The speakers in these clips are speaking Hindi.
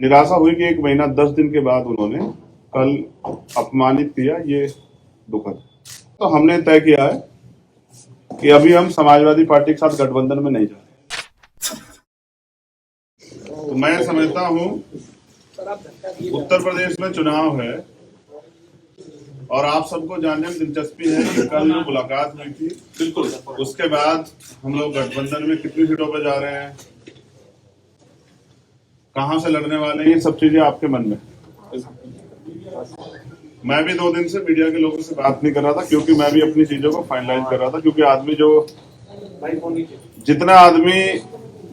निराशा हुई कि 1 महीना 10 दिन के बाद उन्होंने कल अपमानित किया, ये दुखद। तो हमने तय किया है कि अभी हम समाजवादी पार्टी के साथ गठबंधन में नहीं जा रहे। तो मैं समझता हूं उत्तर प्रदेश में चुनाव है और आप सबको जानने में दिलचस्पी है कि कल जो मुलाकात हुई थी, बिल्कुल उसके बाद हम लोग गठबंधन में कितनी सीटों पर जा रहे हैं, कहां से लड़ने वाले हैं, ये सब चीजें आपके मन में। मैं भी 2 दिन से मीडिया के लोगों से बात नहीं कर रहा था क्योंकि मैं भी अपनी चीजों को फाइनलाइज कर रहा था, क्योंकि आदमी जो जितना आदमी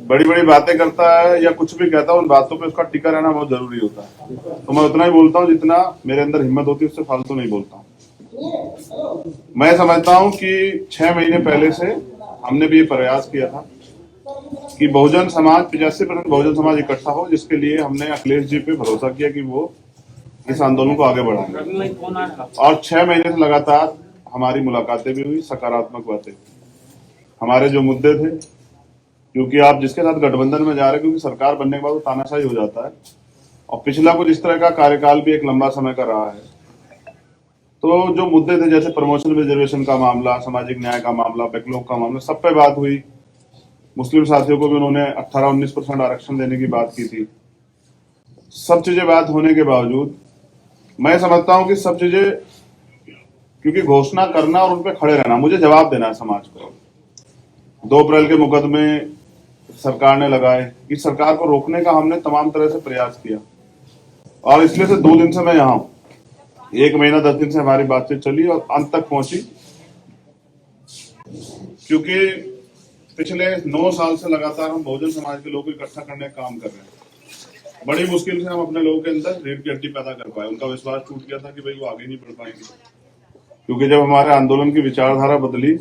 बड़ी बड़ी बातें करता है या कुछ भी कहता है, उन बातों पे उसका टिका रहना बहुत जरूरी होता है। तो मैं उतना ही बोलता हूँ जितना मेरे अंदर हिम्मत होती है, उससे फालतू नहीं बोलता हूँ। मैं समझता हूँ कि 6 महीने पहले से हमने भी ये प्रयास किया था कि बहुजन समाज 85% बहुजन समाज इकट्ठा हो, जिसके लिए हमने अखिलेश जी पे भरोसा किया कि वो इस आंदोलन को आगे बढ़ाएंगे। और 6 महीने से लगातार हमारी मुलाकातें भी हुई, सकारात्मक बातें। हमारे जो मुद्दे थे, क्योंकि आप जिसके साथ गठबंधन में जा रहे हैं, क्योंकि सरकार बनने के बाद वो तानाशाही हो जाता है, और पिछला कुछ इस तरह का कार्यकाल भी एक लंबा समय का रहा है। तो जो मुद्दे थे, जैसे प्रमोशन रिजर्वेशन का मामला, सामाजिक न्याय का मामला, बैकलॉग का मामला, सब पे बात हुई। मुस्लिम साथियों को भी उन्होंने 18-19% आरक्षण देने की बात की थी। सब चीजें बात होने के बावजूद मैं समझता हूं कि सब चीजें, क्योंकि घोषणा करना और उन पे खड़े रहना, मुझे जवाब देना है समाज को। 2 अप्रैल के मुकदमे सरकार ने लगाए, इस सरकार को रोकने का हमने तमाम तरह से प्रयास किया, और इसलिए से 2 दिन से मैं यहां हूं। 1 महीना 10 दिन से हमारी बातचीत चली और अंत तक पहुंची, क्योंकि पिछले 9 साल से लगातार हम बहुजन समाज के लोगों को इकट्ठा करने का काम कर रहे हैं। बड़ी मुश्किल से हम अपने लोगों के अंदर रीढ़ की हड्डी पैदा कर पाए। उनका विश्वास टूट गया था कि भाई वो आगे नहीं बढ़ पाएंगे, क्योंकि जब हमारे आंदोलन की विचारधारा बदली,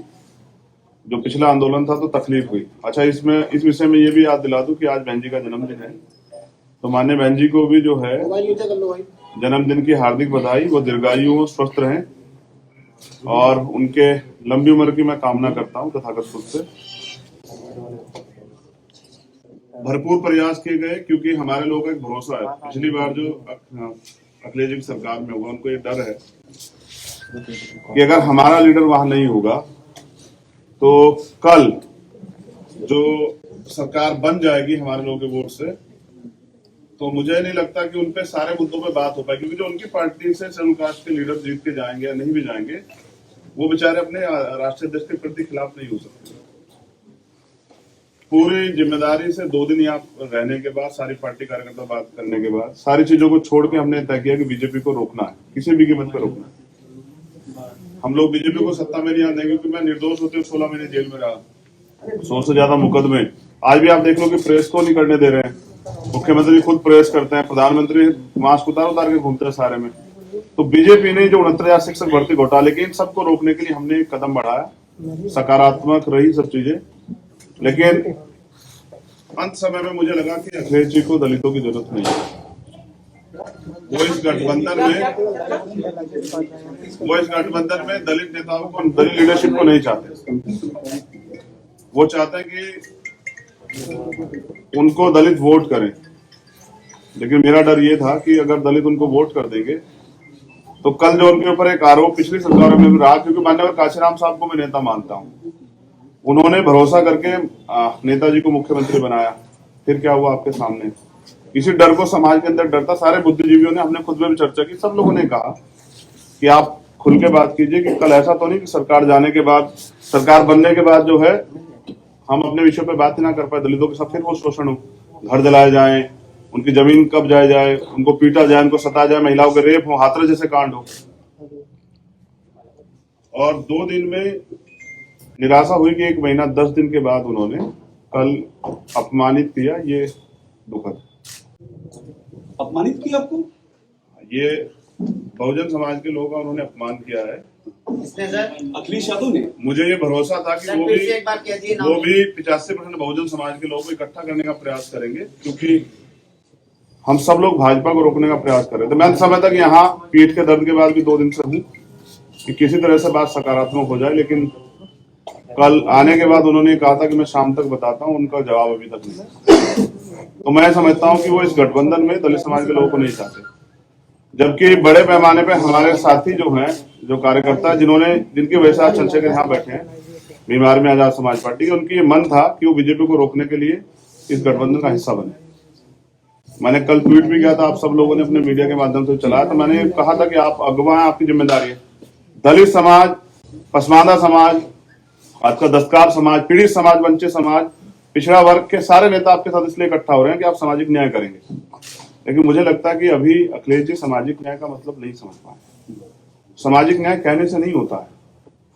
जो पिछला आंदोलन था, तो तकलीफ हुई। अच्छा, इस विषय में ये भी याद दिला दूं कि आज बहन जी का जन्मदिन है, तो माननीय बहन जी को भी जो है जन्मदिन की हार्दिक बधाई। वो दीर्घायु हो, स्वस्थ रहें, और उनके लंबी उम्र की मैं कामना करता हूँ तथागत खुद से। भरपूर प्रयास किए गए, क्योंकि हमारे लोगों का एक भरोसा है, पिछली बार जो अखिलेश जी की सरकार में होगा, उनको ये डर है कि अगर हमारा लीडर वहां नहीं होगा तो कल जो सरकार बन जाएगी हमारे लोगों के वोट से, तो मुझे नहीं लगता कि उनपे सारे मुद्दों पे बात हो पाएगी, क्योंकि जो उनकी पार्टी से शेड्यूल कास्ट के लीडर जीत के जाएंगे या नहीं भी जाएंगे, वो बेचारे अपने राष्ट्रीय अध्यक्ष के प्रति खिलाफ नहीं हो सकते। पूरी जिम्मेदारी से 2 दिन यहाँ रहने के बाद, सारी पार्टी कार्यकर्ता बात करने के बाद, सारी चीजों को छोड़ के हमने तय किया कि बीजेपी को रोकना है, किसी भी कीमत पर रोकना है। हम लोग बीजेपी को सत्ता में नहीं आने देंगे, क्योंकि मैं निर्दोष होते 16 महीने जेल में रहा, 100 से ज्यादा मुकदमे। आज भी आप देख लो कि प्रेस को नहीं करने दे रहे हैं, मुख्यमंत्री खुद प्रेस करते हैं, प्रधानमंत्री मास्क उतार के घूमते हैं सारे में। तो बीजेपी ने जो 69,000 शिक्षक भर्ती घोटाले के, इन सबको रोकने के लिए हमने एक कदम बढ़ाया। सकारात्मक रही सब चीजें, लेकिन अंत समय में मुझे लगा कि अखिलेश जी को दलितों की जरूरत नहीं है। वो इस गठबंधन में दलित नेताओं को, दलित लीडरशिप को नहीं चाहते। वो चाहते हैं कि उनको दलित वोट करें, लेकिन मेरा डर ये था कि अगर दलित उनको वोट कर देंगे तो कल जो उनके ऊपर एक आरोप पिछली सरकारों में भी रहा, क्योंकि माननीय काशीराम साहब को मैं नेता मानता हूं, उन्होंने भरोसा करके नेताजी को मुख्यमंत्री बनाया, फिर क्या हुआ आपके सामने। इसी डर को समाज के अंदर डरता, सारे बुद्धिजीवियों ने, हमने खुद में भी चर्चा की, सब लोगों ने कहा कि आप खुल के बात कीजिए कि कल ऐसा तो नहीं कि सरकार जाने के बाद, सरकार बनने के बाद जो है हम अपने विषय पे बात ही ना कर पाए, दलितों के साथ फिर वो शोषण हो, घर जलाए जाए, उनकी जमीन कब्जाए जाए, उनको पीटा जाए, उनको सताया जाए, महिलाओं के रेप हो, हाथरस जैसे कांड हो। और 2 दिन में निराशा हुई कि 1 महीना 10 दिन के बाद उन्होंने कल अपमानित किया, ये दुखद। अपमानित किया आपको? ये बहुजन समाज के लोगों का उन्होंने अपमान किया है। किसने सर? अखिलेश यादव ने। मुझे ये भरोसा था कि वो भी 85% बहुजन समाज के लोगों को इकट्ठा करने का प्रयास करेंगे, क्योंकि हम सब लोग भाजपा को रोकने का प्रयास कर रहे थे। मैं समझता कि यहाँ पीठ के दर्द के बाद भी 2 दिन से हूँ कि किसी तरह से बात सकारात्मक हो जाए, लेकिन कल आने के बाद उन्होंने कहा था कि मैं शाम तक बताता हूँ, उनका जवाब अभी तक नहीं। तो मैं समझता हूं कि वो इस गठबंधन में दलित समाज के लोगों को नहीं चाहते, जबकि बड़े पैमाने पे हमारे साथी जो हैं, जो कार्यकर्ता जिनकी वजह से आज चंद्रशेखर यहाँ बैठे हैं बीमार में आजाद समाज पार्टी के, उनकी ये मन था कि वो बीजेपी को रोकने के लिए इस गठबंधन का हिस्सा बने। मैंने कल ट्वीट भी किया था, आप सब लोगों ने अपने मीडिया के माध्यम से चलाया, तो मैंने कहा था कि आप अगवा हैं, आपकी जिम्मेदारी है। दलित समाज, पसमानदा समाज, आपका दस्तकार समाज, पीड़ित समाज, वंचित समाज, पिछड़ा वर्ग के सारे नेता आपके साथ इसलिए इकट्ठा हो रहे हैं कि आप सामाजिक न्याय करेंगे। लेकिन मुझे लगता है कि अभी अखिलेश जी सामाजिक न्याय का मतलब नहीं समझ पाए। सामाजिक न्याय कहने से नहीं होता है।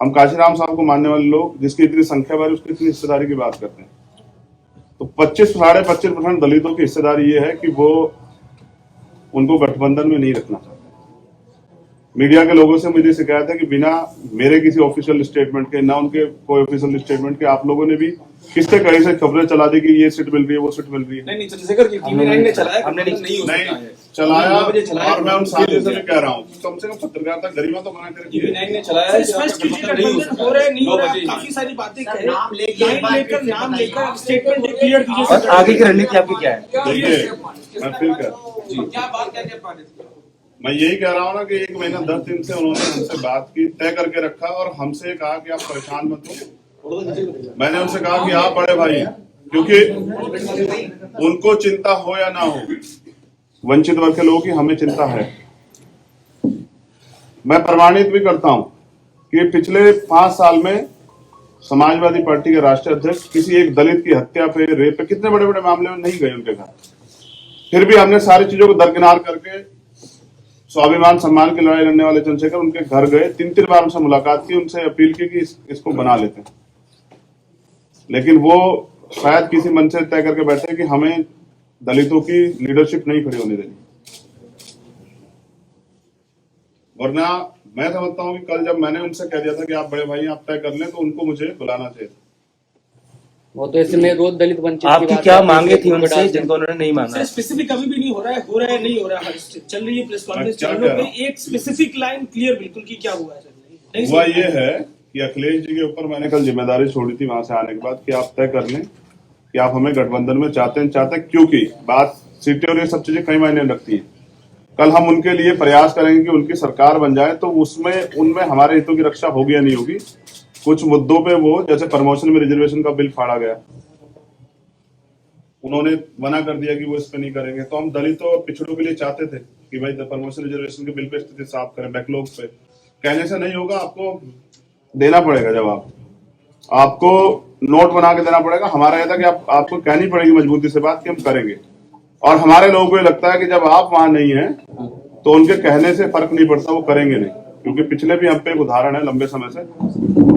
हम काशीराम साहब को मानने वाले लोग, जिसकी इतनी संख्या बारी उसकी इतनी हिस्सेदारी की बात करते हैं, तो 25-25.5% दलितों की हिस्सेदारी ये है कि वो उनको गठबंधन में नहीं रखना चाहते। मीडिया के लोगों से मुझे शिकायत है कि बिना मेरे किसी ऑफिशियल स्टेटमेंट के, ना उनके कोई ऑफिशियल स्टेटमेंट के, आप लोगों ने भी किससे कहीं से खबरें चला दी कि ये सीट मिल रही है, वो सीट मिल रही है। नहीं चंद्रशेखर की टीवी 9 ने चलाया, हमने नहीं चलाया। और मैं उन साथियों से भी कह रहा हूँ, कम से कम पत्रकारिता गरिमा तो बना कर टीवी 9 ने चलाया। स्पष्ट कीजिए, गठबंधन हो रहे नहीं हो रहा, काफी सारी बातें कहे, नाम लेकर स्टेटमेंट क्लियर कीजिए। आगे की रणनीति आपकी क्या है? देखिए, मैं फिर क्या बात कहते हैं? मैं यही कह रहा हूँ ना कि 1 महीना 10 दिन से उन्होंने हमसे बात की, तय करके रखा और हमसे कहा कि आप परेशान मत हो। मैंने उनसे कहा कि आप बड़े भाई हैं, क्योंकि उनको चिंता हो या ना हो, वंचित वर्ग के लोगों की हमें चिंता है। मैं प्रमाणित भी करता हूं कि पिछले 5 साल में समाजवादी पार्टी के राष्ट्रीय अध्यक्ष किसी एक दलित की हत्या पे, रेप पे, कितने बड़े बड़े मामले में नहीं गए उनके घर। फिर भी हमने सारी चीजों को दरकिनार करके स्वाभिमान सम्मान की लड़ाई लड़ने वाले चंद्रशेखर उनके घर गए, 3-3 बार उनसे मुलाकात की, उनसे अपील की कि इसको बना लेते हैं। लेकिन वो शायद किसी मन से तय करके बैठे कि हमें दलितों की लीडरशिप नहीं खड़ी होने देनी। वरना मैं समझता हूं कि कल जब मैंने उनसे कह दिया था कि आप बड़े भाई आप तय कर लें, तो उनको मुझे बुलाना चाहिए। वो तो इसमें रोज दलित वंचित आपकी क्या मांगे थी उनसे जिनको उन्होंने नहीं मांगा? स्पेसिफिक अभी भी नहीं हो रहा है, हो रहा है नहीं हो रहा है, चल रही है प्रेस कॉन्फ्रेंस चैनलों पे, एक स्पेसिफिक लाइन क्लियर बिल्कुल की क्या हुआ है? हुआ ये है कि अखिलेश जी के ऊपर मैंने कल जिम्मेदारी छोड़ी थी वहां से आने के बाद कि आप तय कर लें कि आप हमें गठबंधन में चाहते हैं, क्योंकि बात सीटें और ये सब चीजें कई मायने रखती है। कल हम उनके लिए प्रयास करेंगे कि उनकी सरकार बन जाए, तो उनमें हमारे हितों की रक्षा होगी या नहीं होगी। कुछ मुद्दों पे वो, जैसे प्रमोशन में रिजर्वेशन का बिल फाड़ा गया, उन्होंने मना कर दिया कि वो इस पे नहीं करेंगे। तो हम दलितों और पिछड़ों के लिए चाहते थे कि भाई प्रमोशन रिजर्वेशन के बिल पे स्थिति साफ करें, बैकलॉग पे। कहने से नहीं होगा, आपको देना पड़ेगा जवाब, आपको नोट बना के देना पड़ेगा। हमारा यह था कि आपको कहनी पड़ेगी मजबूती से बात कि हम करेंगे। और हमारे लोगों को ये लगता है कि जब आप वहां नहीं हैं तो उनके कहने से फर्क नहीं पड़ता, वो करेंगे नहीं। क्योंकि पिछले भी हम पे एक उदाहरण है, लंबे समय से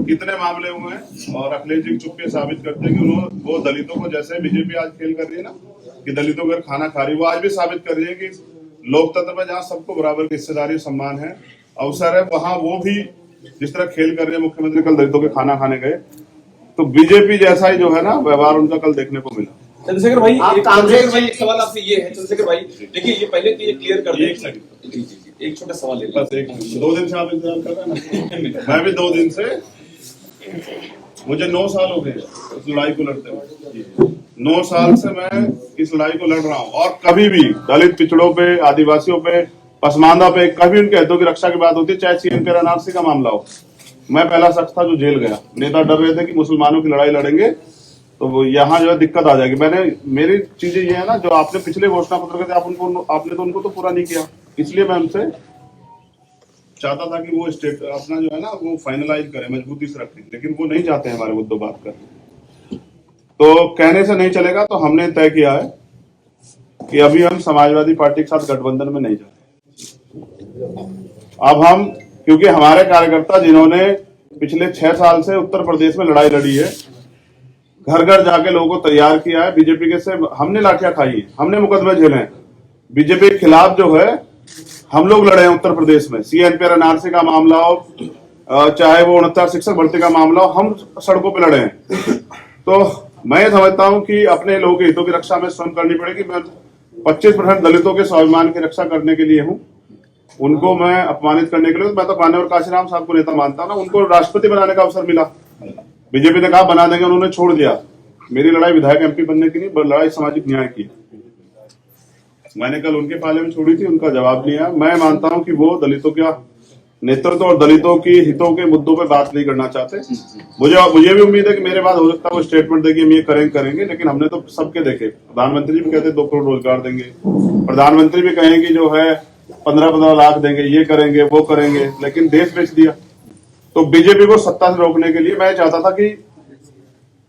कितने मामले हुए हैं और अखिलेश जी चुपके साबित करते हैं कि वो दलितों को, जैसे बीजेपी आज खेल कर रही है ना कि दलितों का खाना खा रही है, वो आज भी साबित कर रही है कि लोकतंत्र में जहाँ सबको बराबर की हिस्सेदारी, सम्मान है, अवसर है, वहां वो भी जिस तरह खेल कर रही है। मुख्यमंत्री कल दलितों के खाना खाने गए, तो बीजेपी जैसा ही जो है ना व्यवहार उनका कल देखने को मिला। चंद्रशेखर भाई, एक सवाल आपसे ये है चंद्रशेखर भाई, देखिए ये पहले तो ये क्लियर कर दें, एक छोटा सवाल है, बस 2 दिन से आप इंतजार कर रहे हैं ना। मैं भी 2 दिन से, मुझे 9 साल हो गए इस लड़ाई को लड़ते हुए। 9 साल से मैं इस लड़ाई को लड़ रहा हूँ और कभी भी दलित, पिछड़ों पे, आदिवासियों पे, पसमानदा पे कभी उनके हितों की रक्षा की बात होती है, चाहे CNP NRC का मामला हो। मैं पहला शख्स था जो जेल गया। नेता डर रहे थे कि मुसलमानों की लड़ाई लड़ेंगे तो यहाँ जो है दिक्कत आ जाएगी। मेरी चीजें ये है ना, जो आपने पिछले घोषणा पत्र थे, आपने तो उनको तो पूरा नहीं किया, इसलिए मैं उनसे चाहता था कि वो स्टेट अपना जो है ना वो फाइनलाइज करें, मजबूती से रखें, लेकिन वो नहीं चाहते हमारे मुद्दों बात करने। तो कहने से नहीं चलेगा, तो हमने तय किया है कि अभी हम समाजवादी पार्टी के साथ गठबंधन में नहीं जाते। अब हम, क्योंकि हमारे कार्यकर्ता जिन्होंने पिछले 6 साल से उत्तर प्रदेश में लड़ाई लड़ी है, घर घर जाके लोगों को तैयार किया है, बीजेपी के से हमने लाठियां खाई है, हमने मुकदमे झेले हैं, बीजेपी के खिलाफ जो है हम लोग लड़े हैं उत्तर प्रदेश में। CNP NRC का मामला हो, चाहे वो 69 शिक्षक भर्ती का मामला हो, हम सड़कों पे लड़े हैं। तो मैं समझता हूं कि अपने लोगों के हितों की रक्षा में स्वयं करनी पड़ेगी। मैं 25% दलितों के स्वाभिमान की रक्षा करने के लिए हूं, उनको मैं अपमानित करने के लिए। मैं तो मान्यवर काशीराम साहब को नेता मानता हूं ना, उनको राष्ट्रपति बनाने का अवसर मिला, बीजेपी ने कहा बना देंगे, उन्होंने छोड़ दिया। मेरी लड़ाई विधायक एमपी बनने की नहीं, लड़ाई सामाजिक न्याय की। मैंने कल उनके पाले में छोड़ी थी, उनका जवाब नहीं आया। मैं मानता हूं कि वो दलितों का नेतृत्व और दलितों की हितों के मुद्दों पे बात नहीं करना चाहते। मुझे भी उम्मीद है कि मेरे बाद हो सकता है वो स्टेटमेंट देगी हम ये करेंगे, लेकिन हमने तो सबके देखे। प्रधानमंत्री भी कहते 2 करोड़ रोजगार देंगे, प्रधानमंत्री भी कहेंगे जो है 15-15 लाख देंगे, ये करेंगे वो करेंगे, लेकिन देश बेच दिया। तो बीजेपी को सत्ता से रोकने के लिए मैं चाहता था कि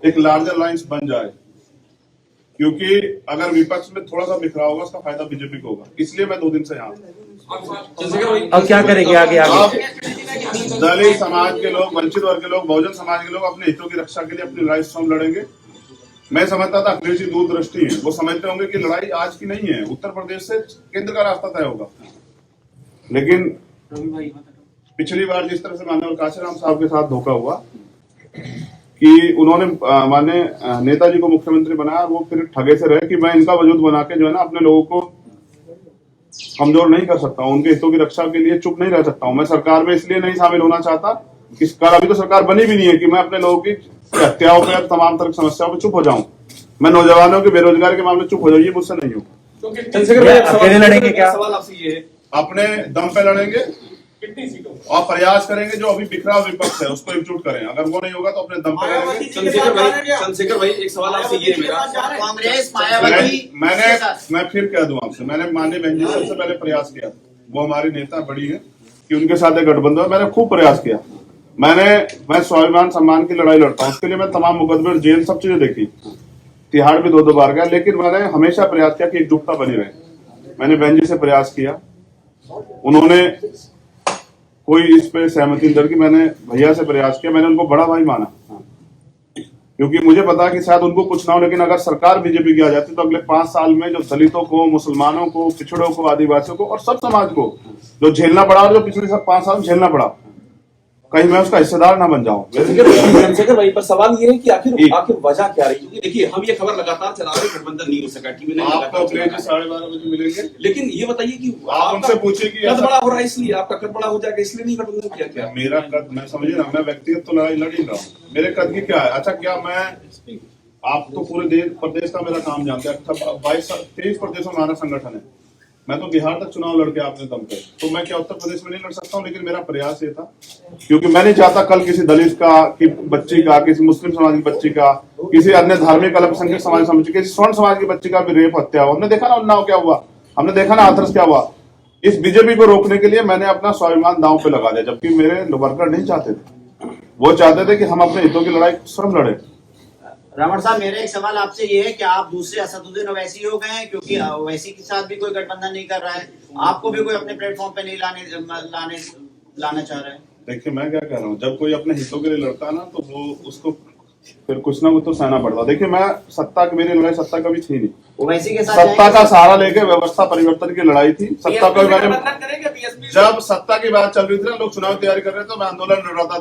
एक लार्जर लाइंस बन जाए, क्योंकि अगर विपक्ष में थोड़ा सा बिखरा होगा उसका फायदा बीजेपी को होगा। इसलिए मैं 2 दिन से यहाँ। अब क्या करेंगे आगे? दलित समाज के लोग, वंचित वर्ग के लोग, बहुजन समाज के लोग अपने हितों की रक्षा के लिए अपनी लड़ाई स्वयं लड़ेंगे। मैं समझता था अखिलेश जी दूरदृष्टि है, वो समझते होंगे कि लड़ाई आज की नहीं है, उत्तर प्रदेश से केंद्र का रास्ता तय होगा। लेकिन पिछली बार जिस तरह से माननीय काशीराम साहब के साथ धोखा हुआ कि उन्होंने माने नेताजी को मुख्यमंत्री बनाया, वो फिर ठगे से रहे कि मैं इनका वजूद बना के जो है ना अपने लोगों को कमजोर नहीं कर सकता हूं, उनके हितों की रक्षा के लिए चुप नहीं रह सकता हूं। मैं सरकार में इसलिए नहीं शामिल होना चाहता कि अभी तो सरकार बनी भी नहीं है कि मैं अपने लोगों की हत्याओं पर, तमाम तरह की समस्याओं पर चुप हो जाऊं। मैं नौजवानों की बेरोजगारी के मामले चुप हो जाऊं, ये मुझसे नहीं हो। चंद्रशेखर भाई अकेले लड़ेंगे क्या? सवाल आपसे ये है, अपने दम पे लड़ेंगे और प्रयास करेंगे जो अभी बिखरा विपक्ष है उसको एकजुट करें। अगर वो नहीं होगा तो अपने दम पे लड़ेंगे। चंद्रशेखर भाई एक सवाल आपसे ये है मेरा, कांग्रेस मायावती मैं फिर कह दूं आपसे, मैंने माननीय बहन जी सबसे पहले प्रयास किया, वो हमारी नेता बड़ी है कि उनके साथ एक गठबंधन, मैंने खूब प्रयास किया। मैं स्वाभिमान सम्मान की लड़ाई लड़ता हूँ, उसके लिए मैं तमाम मुकदमे, जेल, सब चीजें देखी, तिहाड़ भी 2-2 बार गया, लेकिन मैंने हमेशा प्रयास किया कि एकजुटता बनी रहे। मैंने बहन जी से प्रयास किया, उन्होंने कोई इस पे सहमति नहीं की। मैंने भैया से प्रयास किया, मैंने उनको बड़ा भाई माना, क्योंकि मुझे पता कि शायद उनको कुछ ना हो, लेकिन अगर सरकार बीजेपी की आ जाती तो अगले 5 साल में जो दलितों को, मुसलमानों को, पिछड़ों को, आदिवासियों को और सब समाज को जो झेलना पड़ा और जो पिछले 5 साल में झेलना पड़ा, कहीं मैं उसका हिस्सेदार ना बन जाऊं। चंद्रशेखर भाई पर सवाल ये है कि आखिर वजह क्या रही? क्योंकि देखिए हम ये खबर लगातार चला रहे, गठबंधन नहीं हो सका, टीवी नहीं, आपको 12:30 बजे मिलेंगे। लेकिन ये बताइए कि आप उनसे पूछिए कि कद बड़ा हो रहा है, इसलिए आपका कद बड़ा हो जाएगा, इसलिए नहीं गठबंधन किया क्या? मेरा कद, मैं समझिए ना, मैं व्यक्तिगत तो लड़ाई लड़ ही रहा हूँ, मेरे कद की क्या है? अच्छा, क्या मैं, आप तो पूरे प्रदेश का मेरा काम जानते हैं, 23 प्रदेशों में हमारा संगठन है, मैं तो बिहार तक चुनाव लड़के आपने दम पे, तो मैं क्या उत्तर प्रदेश में नहीं लड़ सकता हूँ? लेकिन मेरा प्रयास ये था, क्योंकि मैं नहीं चाहता कल किसी दलित का, की बच्ची का, किसी मुस्लिम समाज की बच्ची का, किसी अन्य धार्मिक अल्पसंख्यक समाज समझ, किसी स्वर्ण समाज की बच्ची का भी रेप, हत्या हो। हमने देखा ना उन्नाव क्या हुआ, हमने देखा ना हाथरस क्या हुआ। इस बीजेपी को रोकने के लिए मैंने अपना स्वाभिमान दांव पे लगा दिया, जबकि मेरे वर्कर नहीं चाहते थे, वो चाहते थे कि हम अपने हितों की लड़ाई स्वयं लड़े। रावण साहब, मेरा एक सवाल आपसे ये है कि आप दूसरे असदुद्दीन ओवैसी हो गए हैं, क्योंकि ओवैसी के साथ भी कोई गठबंधन नहीं कर रहा है, आपको भी कोई अपने प्लेटफॉर्म पे नहीं लाना चाह रहा है। देखिए मैं क्या कह रहा हूँ, जब कोई अपने हितों के लिए लड़ता है ना तो वो उसको फिर कुछ ना कुछ तो सहना पड़ता। देखिए मैं सत्ता की, मेरी लड़ाई सत्ता कभी थी नहीं, ओवैसी के साथ सत्ता का सहारा लेके व्यवस्था परिवर्तन की लड़ाई थी। सत्ता को मैंने, जब सत्ता की बात चल रही थी ना, लोग चुनाव तैयारी कर रहे थे, तो मैं आंदोलन लड़ रहा था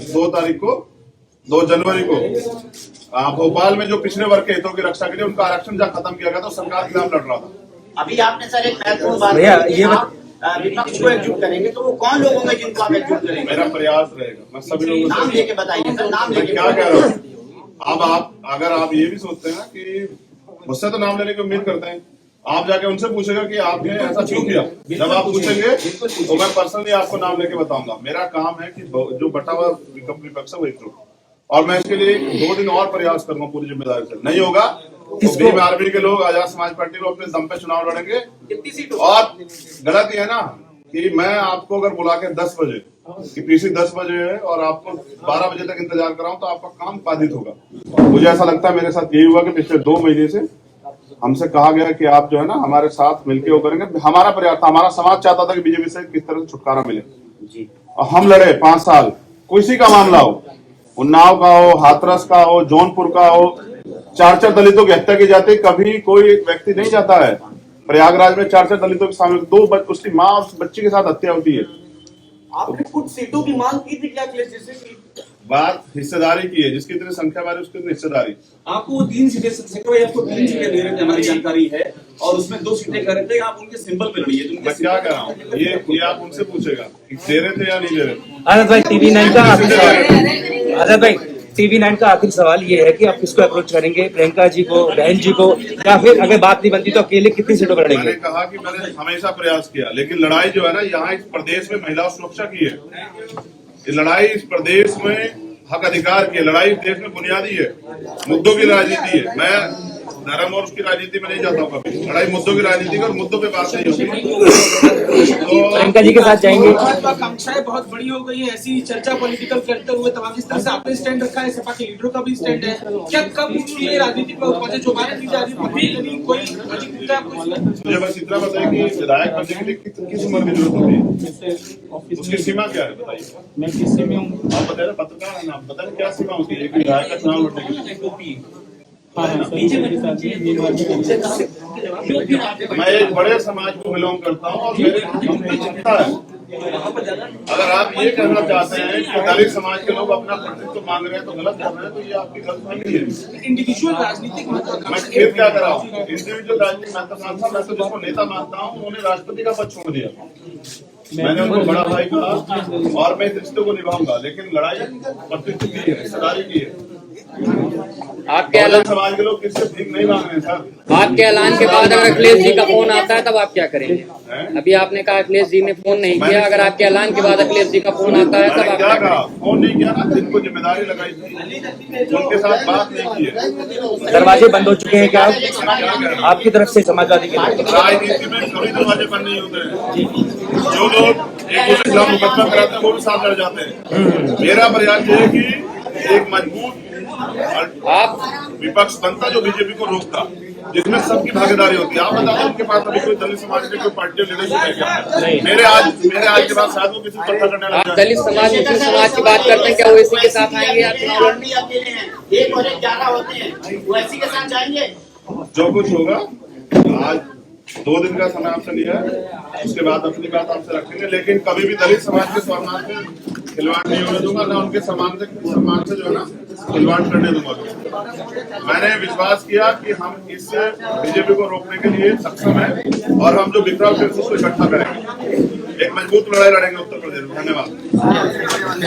2 तारीख को, 2 जनवरी को भोपाल में, जो पिछड़े वर्ग के हितों की रक्षा के लिए उनका आरक्षण जब खत्म किया गया था, सरकार के खिलाफ लड़ रहा था। अभी आपने सर एक महत्वपूर्ण बात कही, आप विपक्ष को एकजुट करेंगे, तो वो कौन लोग होंगे जिनको आप एकजुट करेंगे? मेरा प्रयास रहेगा, मैं सभी लोगों नाम लेके बताइए सर, नाम लेके। क्या कह रहा हूँ, अब आप अगर आप ये भी सोचते हैं ना कि मुझसे तो नाम लेने की उम्मीद करते हैं, आप जाके उनसे पूछेगा कि आपने ऐसा क्यों किया। जब आप पूछेंगे तो मैं पर्सनली आपको नाम लेके बताऊंगा। मेरा काम है कि जो बटा हुआ विपक्ष है वो एकजुट, और मैं इसके लिए 2 दिन और प्रयास करूंगा पूरी जिम्मेदारी से। नहीं होगा तो भीम आर्मी के लोग, आजाद समाज पार्टी लोग अपने दम पे चुनाव लड़ेंगे। और गलत ये है ना कि मैं आपको अगर बुला के 10 बजे कि पीसी 10 बजे है और आपको 12 बजे तक इंतजार कराऊं तो आपका काम बाधित होगा। मुझे ऐसा लगता है मेरे साथ यही हुआ कि पिछले 2 महीने से हमसे कहा गया कि आप जो है ना हमारे साथ मिलकर वो करेंगे। हमारा प्रयास था, हमारा समाज चाहता था कि बीजेपी से किस तरह से छुटकारा मिले, और हम लड़े 5 साल। किसी का मामला हो, उन्नाव का हो, हाथरस का हो, जौनपुर का हो, 4 दलितों की हत्या की जाती है, कभी कोई व्यक्ति नहीं जाता है। प्रयागराज में 4 दलितों के सामने 2 उसकी माँ और उस बच्ची के साथ हत्या होती है। आपने कुछ सीटों की मांग की थी क्या? जैसे बात हिस्सेदारी की है, जिसकी इतनी संख्या बारी उसकी इतनी हिस्सेदारी। आपको 3 सीटें, आपको 3 सीटें दे रहे थे, हमारी जानकारी है, और उसमें 2 सीटें कह रहे थे आप उनके सिंबल पे लड़िए। तो मैं क्या कह रहा हूँ, ये आप उनसे पूछेगा दे रहे थे या नहीं दे रहे थे। आजाद भाई, TV9 का आजाद भाई TV9 का आखिरी सवाल ये है कि आप किसको अप्रोच करेंगे, प्रियंका जी को, बहन जी को, या फिर अगर बात नहीं बनती तो अकेले कितनी सीटों पर मैंने लड़ेंगे? कहा कि मैंने हमेशा प्रयास किया, लेकिन लड़ाई जो है ना यहाँ इस प्रदेश में महिला सुरक्षा की है। ये लड़ाई इस प्रदेश में हक अधिकार की है, लड़ाई इस देश में बुनियादी है, मुद्दों की राजनीति है। मैं धर्म और उसकी राजनीति में नहीं जाता हूँ कभी। लड़ाई मुद्दों की राजनीति और मुद्दों पे बात नहीं होती। प्रियंका जी के साथ जाएंगे। आकांक्षाएं बहुत बड़ी हो गई है, ऐसी चर्चा पॉलिटिकल करते हुए तमाम इस तरह से आपने स्टैंड रखा है, सपा के लीडरों का भी स्टैंड है। क्या कब ये राजनीति पर उपजे जो बात की जा रही है कोई अधिक है आपको? मुझे बस इतना बताइए कि विधायक बनने के लिए किस उम्र की जरूरत होती है, उसकी सीमा क्या है बताइए। मैं किसी में हूँ, आप बताइए, पत्रकार है ना, आप बताइए क्या सीमा होती है एक विधायक का चुनाव लड़ने के लिए। मैं एक बड़े समाज को बिलोंग करता हूँ और मेरी चिंता है। अगर आप ये कहना चाहते हैं कि दलित समाज के लोग अपना प्रतिनिधित्व मांग रहे हैं तो गलत कर रहे हैं, तो ये आपकी गलतफहमी है। इंडिविजुअल राजनीतिक मैं खेद क्या कर रहा हूँ, इंडिविजुअल राजनीतिक मैं तो जिसको नेता मानता हूँ उन्होंने राष्ट्रपति का पद छोड़ दिया। मैंने उनको बड़ा भाई कहा और मैं इस रिश्ते को निभाऊंगा, लेकिन लड़ाई प्रतिष्ठित की है, हिस्सेदारी की है। आपके ऐलान समाज के लोग किससे भीख नहीं मांग रहे सर। आपके ऐलान के बाद अगर अखिलेश जी का फोन आता है तब आप क्या करेंगे? अभी आपने कहा अखिलेश जी ने फोन नहीं किया, अगर आपके ऐलान के बाद अखिलेश जी का फोन आता है तब आप क्या कहा? फोन नहीं किया ना, जिनको जिम्मेदारी लगाई थी उनके साथ बात नहीं की है। दरवाजे बंद हो चुके हैं क्या आपकी तरफ से समाजवादी के? राजनीति में सभी दरवाजे बंद नहीं होते हैं। जो लोग एक दूसरे के खिलाफ मुकदमा कराते हैं वो भी साथ लड़ जाते हैं। मेरा प्रयास ये है कि एक मजबूत आप विपक्ष बनता जो बीजेपी को रोकता, जिसमें सबकी भागीदारी होती है। आप बताओ उनके पास अभी कोई दलित समाज के कोई पार्टी लीडरशिप है क्या? मेरे आज के बाद शायद वो किसी चर्चा करने लग आप जाए। दलित समाज मुस्लिम समाज की बात करते हैं, क्या वो इसी के साथ आएंगे आप चुनाव लड़ने? अकेले हैं, 1 और 1 11 होते हैं, वो ऐसी के साथ जाएंगे। जो कुछ होगा, आज 2 दिन का समय आपसे लिया है, उसके बाद अपनी बात आपसे रखेंगे, लेकिन कभी भी दलित समाज के सम्मान से खिलवाड़ नहीं होने दूंगा, ना उनके सम्मान से जो है ना खिलवाड़ करने दूंगा। मैंने विश्वास किया कि हम इस बीजेपी को रोकने के लिए सक्षम है और हम जो बिखरा उसको इकट्ठा करेंगे, एक मजबूत लड़ाई लड़ेंगे उत्तर प्रदेश में। धन्यवाद।